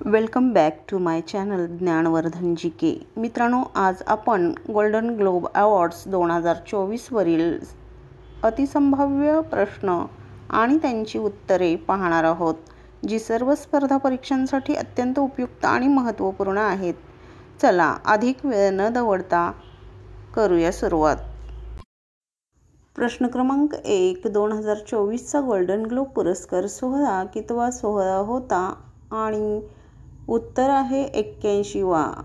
Welcome back to my channel Gyanvardhan GK. मित्रांनो, आज आपण गोल्डन ग्लोब अवॉर्ड्स 2024 वरील अतिसंभाव्य प्रश्न आणि त्यांची उत्तरे पाहणार आहोत, जी सर्व स्पर्धा परीक्षांसाठी अत्यंत उपयुक्त आणि महत्त्वपूर्ण आहेत. चला, अधिक वेळ न दवडता करूया सुरुवात. प्रश्न क्रमांक 1. 2024चा गोल्डन ग्लोब पुरस्कार सोहळा कितवा सोहळा होता? आणि उत्तर आहे 81वा.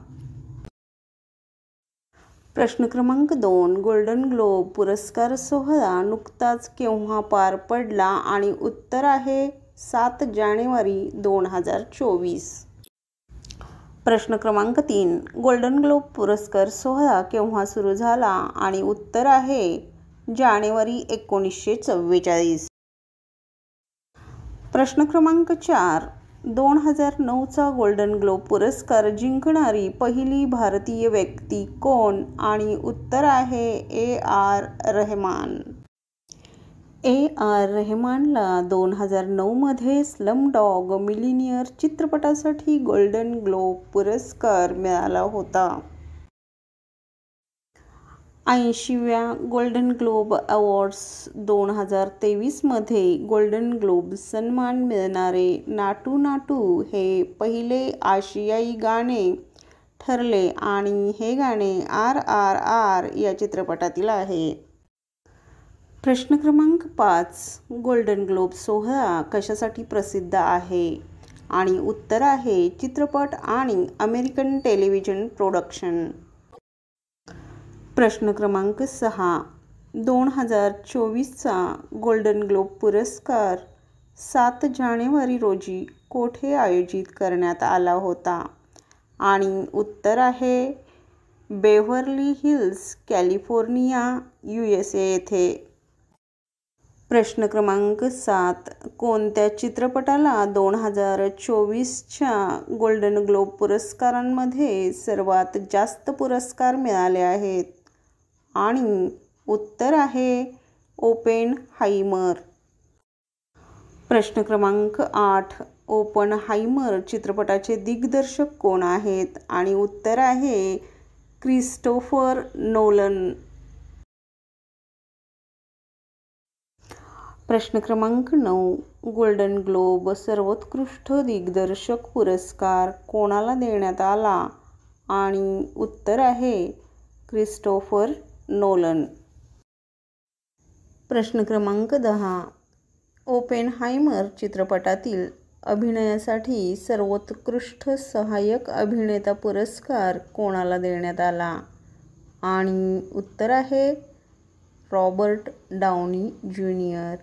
प्रश्न क्रमांक 2. गोल्डन ग्लोब पुरस्कार सोहळा नुकताच केव्हा पार पडला? आणि उत्तर आहे 7 जानेवारी 2024. प्रश्न क्रमांक 3. गोल्डन ग्लोब पुरस्कार सोहळा केव्हा सुरू झाला? आणि उत्तर आहे जानेवारी 1944. प्रश्न क्रमांक 4. 2009चा गोल्डन ग्लोब पुरस्कार जिंकणारी पहिली भारतीय व्यक्ती कोण? आणि उत्तर आहे AR. Rahman. AR. रहमानला 2009मध्ये Slumdog millionaire चित्रपटासाठी गोल्डन ग्लोब पुरस्कार मिळाला होता. 80व्या गोल्डन ग्लोब अवॉर्ड्स 2023 मध्ये गोल्डन ग्लोब सन्मान मिळणारे नाटू नाटू हे पहिले आशियाई गाणे ठरले आणि हे गाणे RRR या चित्रपटातील आहे. प्रश्न क्रमांक 5. गोल्डन ग्लोब सोहळा कशासाठी प्रसिद्ध आहे? आणि उत्तर आहे चित्रपट आणि अमेरिकन टेलिव्हिजन प्रोडक्शन. प्रश्न क्रमांक 6. 2024चा गोल्डन ग्लोब पुरस्कार 7 जानेवारी रोजी कोठे आयोजित करण्यात आला होता? आणि उत्तर आहे बेव्हर्ली हिल्स, कॅलिफोर्निया, USA येथे. प्रश्न क्रमांक 7. कोणत्या चित्रपटाला 2024च्या गोल्डन ग्लोब पुरस्कारांमध्ये सर्वात जास्त पुरस्कार मिळाले आहेत? आणि उत्तर आहे ओपेनहाइमर. प्रश्न क्रमांक 8. ओपनहाइमर चित्रपटाचे दिग्दर्शक कोण आहेत? आणि उत्तर आहे क्रिस्टोफर नोलन. प्रश्न क्रमांक 9. गोल्डन ग्लोब सर्वोत्कृष्ट दिग्दर्शक पुरस्कार कोणाला देण्यात आला? आणि उत्तर आहे क्रिस्टोफर नोलन. प्रश्न क्रमांक 10. ओपेनहाइमर चित्रपटातील अभिनयासाठी सर्वोत्कृष्ट सहाय्यक अभिनेता पुरस्कार कोणाला देण्यात आला? आणि उत्तर आहे रॉबर्ट डाउनी ज्युनियर.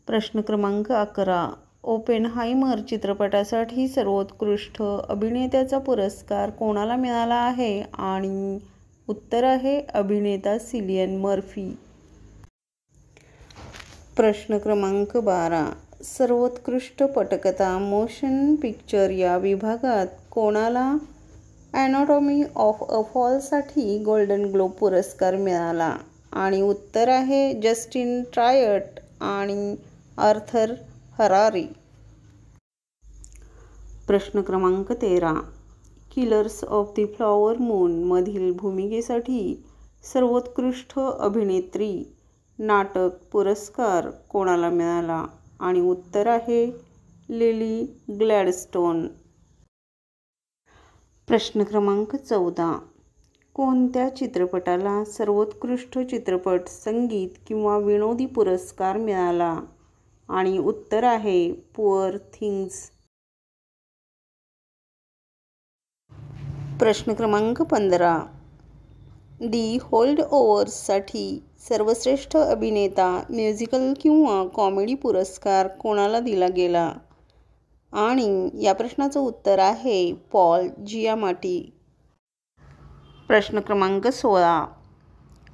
प्रश्न क्रमांक 11. ओपेनहाइमर चित्रपटासाठी सर्वोत्कृष्ट अभिनेत्याचा पुरस्कार कोणाला मिळाला आहे? आणि उत्तर आहे अभिनेता सिलियन मर्फी. प्रश्न क्रमांक 12. सर्वोत्कृष्ट पटकथा मोशन पिक्चर या विभागात कोणाला ॲनाटॉमी ऑफ अ फॉलसाठी गोल्डन ग्लोब पुरस्कार मिळाला? आणि उत्तर आहे जस्टिन ट्रायट आणि आर्थर हरारी. प्रश्न क्रमांक 13. Killers of the flower moon मधील भूमिकेसाठी सर्वोत्कृष्ट अभिनेत्री नाटक पुरस्कार कोणाला मिळाला? आणि उत्तर आहे लिली ग्लॅडस्टोन. प्रश्न क्रमांक 14. कोणत्या चित्रपटाला सर्वोत्कृष्ट चित्रपट संगीत किंवा विनोदी पुरस्कार मिळाला? आणि उत्तर आहे पुअर थिंग्स. प्रश्न क्रमांक 15. दी होल्डओव्हर्ससाठी सर्वश्रेष्ठ अभिनेता म्युझिकल किंवा कॉमेडी पुरस्कार कोणाला दिला गेला? आणि या प्रश्नाचं उत्तर आहे पॉल जियामाटी. प्रश्न क्रमांक 16.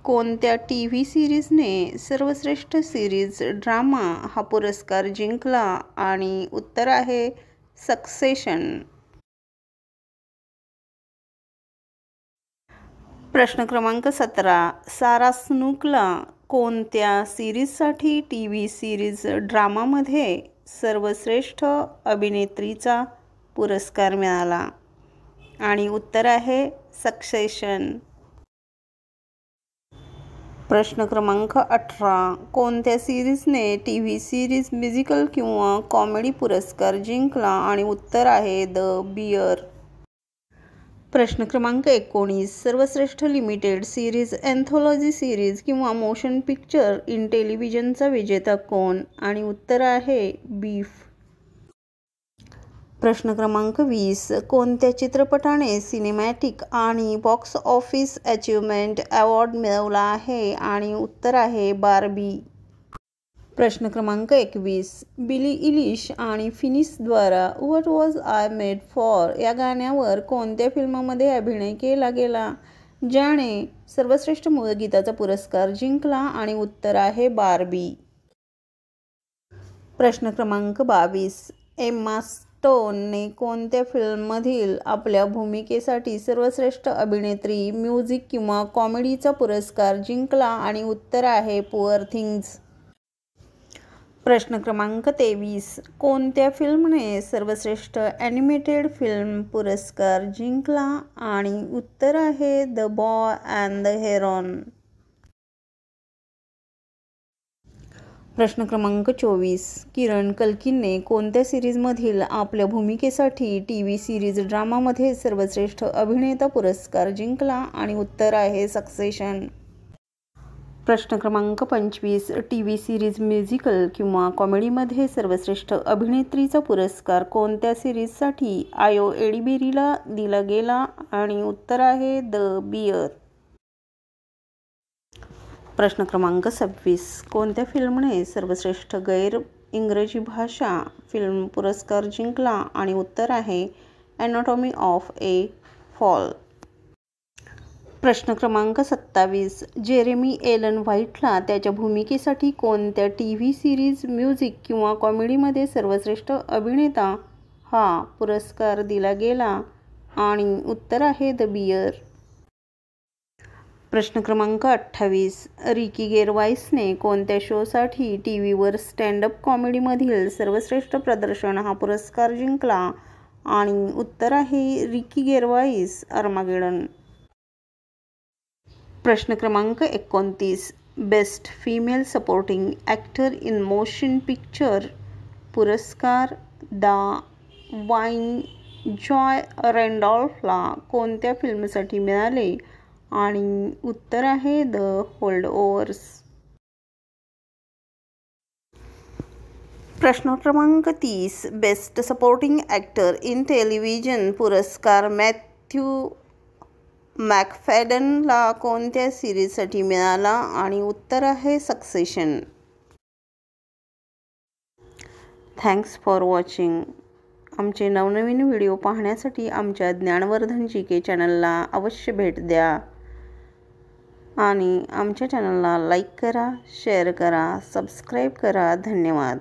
कोणत्या TV सिरीजने सर्वश्रेष्ठ सिरीज ड्रामा हा पुरस्कार जिंकला? आणि उत्तर आहे सक्सेशन. प्रश्न क्रमांक 17. सारा स्नूकला कोणत्या सिरीजसाठी TV सिरीज ड्रामामध्ये सर्वश्रेष्ठ अभिनेत्रीचा पुरस्कार मिळाला? आणि उत्तर आहे सक्सेशन. प्रश्न क्रमांक 18. कोणत्या सिरीजने टीव्ही सिरीज म्युझिकल किंवा कॉमेडी पुरस्कार जिंकला? आणि उत्तर आहे द बिअर. प्रश्न क्रमांक 19. सर्वश्रेष्ठ लिमिटेड सिरीज, एन्थॉलॉजी सिरीज किंवा मोशन पिक्चर इन टेलिव्हिजनचा विजेता कोण? आणि उत्तर आहे बीफ. प्रश्न क्रमांक 20. कोणत्या चित्रपटाने सिनेमॅटिक आणि बॉक्स ऑफिस अचीव्हमेंट अवॉर्ड मिळवला आहे? आणि उत्तर आहे बार्बी. प्रश्न क्रमांक 21. बिली इलिश आणि फिनिक्सद्वारा what was I made for या गाण्यावर कोणत्या फिल्ममध्ये अभिनय केला गेला, ज्याने सर्वश्रेष्ठ मूळ गीताचा पुरस्कार जिंकला? आणि उत्तर आहे बार्बी. प्रश्न क्रमांक 22. एम्मा स्टोनने कोणत्या फिल्ममधील आपल्या भूमिकेसाठी सर्वश्रेष्ठ अभिनेत्री म्युझिक किंवा कॉमेडीचा पुरस्कार जिंकला? आणि उत्तर आहे पुअर थिंग्स. प्रश्न क्रमांक 23. कोणत्या फिल्मने सर्वश्रेष्ठ ॲनिमेटेड फिल्म पुरस्कार जिंकला? आणि उत्तर आहे the boy and the heron. प्रश्न क्रमांक 24. किरण कल्कीने कोणत्या सिरीजमधील आपल्या भूमिकेसाठी टीव्ही सिरीज ड्रामामध्ये सर्वश्रेष्ठ अभिनेता पुरस्कार जिंकला? आणि उत्तर आहे सक्सेशन. प्रश्न क्रमांक 25. टीव्ही सिरीज म्युझिकल किंवा कॉमेडीमध्ये सर्वश्रेष्ठ अभिनेत्रीचा पुरस्कार कोणत्या सिरीजसाठी आयो एडिबेरीला दिला गेला? आणि उत्तर आहे द बिअर. प्रश्न क्रमांक 26. कोणत्या फिल्मने सर्वश्रेष्ठ गैर इंग्रजी भाषा फिल्म पुरस्कार जिंकला? आणि उत्तर आहे ॲनाटॉमी ऑफ ए फॉल. प्रश्न क्रमांक 27. जेरेमी एलन व्हाईटला त्याच्या भूमिकेसाठी कोणत्या टीव्ही सिरीज म्युझिक किंवा कॉमेडीमध्ये सर्वश्रेष्ठ अभिनेता हा पुरस्कार दिला गेला? आणि उत्तर आहे द बिअर. प्रश्न क्रमांक 28. रिकी गेरवाइसने कोणत्या शोसाठी टीव्हीवर स्टँडअप कॉमेडीमधील सर्वश्रेष्ठ प्रदर्शन हा पुरस्कार जिंकला? आणि उत्तर आहे रिकी गेरवाइस अर्मागेडन. प्रश्न क्रमांक 29. Best female supporting actor in motion picture पुरस्कार द वाईन जॉय रँडॉल्फला कोणत्या फिल्मसाठी मिळाले? आणि उत्तर आहे द होल्डओव्हर्स. प्रश्न क्रमांक 30. Best supporting actor in television पुरस्कार मॅथ्यू मॅकफॅडनला कोणत्या सिरीजसाठी मिळाला? आणि उत्तर आहे सक्सेशन. Thanks for watching. आमचे नवनवीन व्हिडिओ पाहण्यासाठी आमच्या ज्ञानवर्धन GK चॅनलला अवश्य भेट द्या आणि आमच्या चॅनलला लाईक करा, शेअर करा, सबस्क्राईब करा. धन्यवाद.